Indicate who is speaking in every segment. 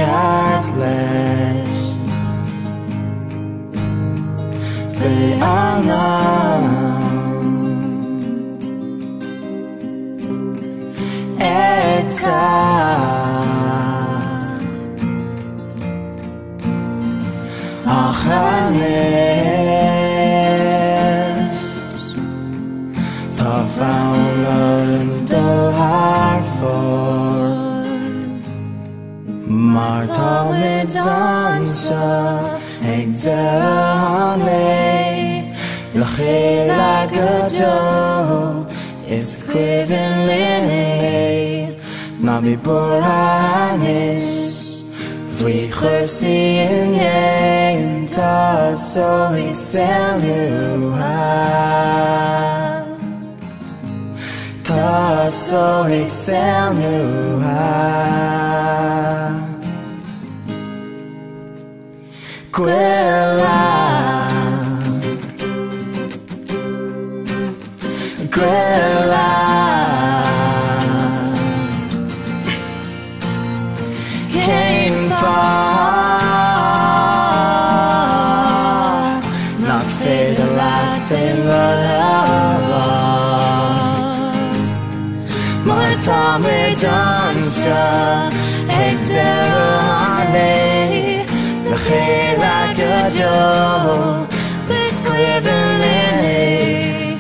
Speaker 1: heartless 빼앗는 애착 Ta fauler de Hartford Martha med dansa Eg dere hanlei Lachela gado Iskriven linlei Nabi borhanis Fwy chwrsi yn ie'n ta so i'ch sel nhw ha Ta so i'ch sel nhw ha Gwela Gwela Came far Not fit a lot in Martha med dansa Eg dere hanlei Lachela gado Beskriven linlei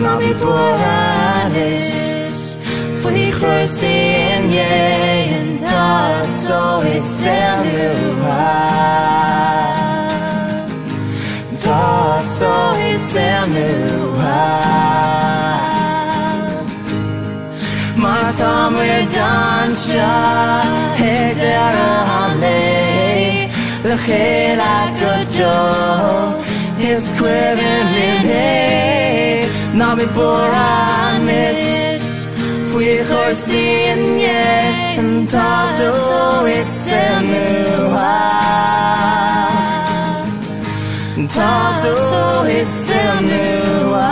Speaker 1: Nabi borhanis Fwy chwrsi yn ie'n ta so i'ch sel nhw ha Ta so i'ch sel nhw ha Martha med dansa Eg dere hanlei Lachela gado Ysgrifen linlei Nabi borhanis Fwy chwrsi yn ie'n ta so i'ch sel nhw ha Ta so i'ch sel nhw ha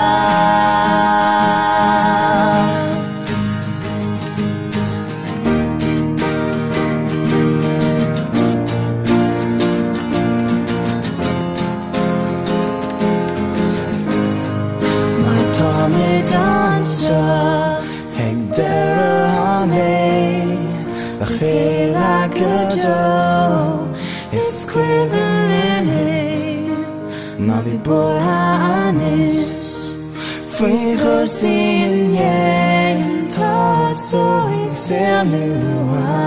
Speaker 1: Martha med dansa Eg dere hanlei Lachela gado Ysgrifen linlei Nabi borhanis Fwy chwrsi yn ie'n ta so i'ch sel nhw ha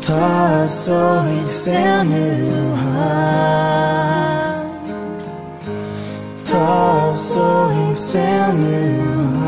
Speaker 1: Ta so i'ch sel nhw ha Ta so i'ch sel nhw ha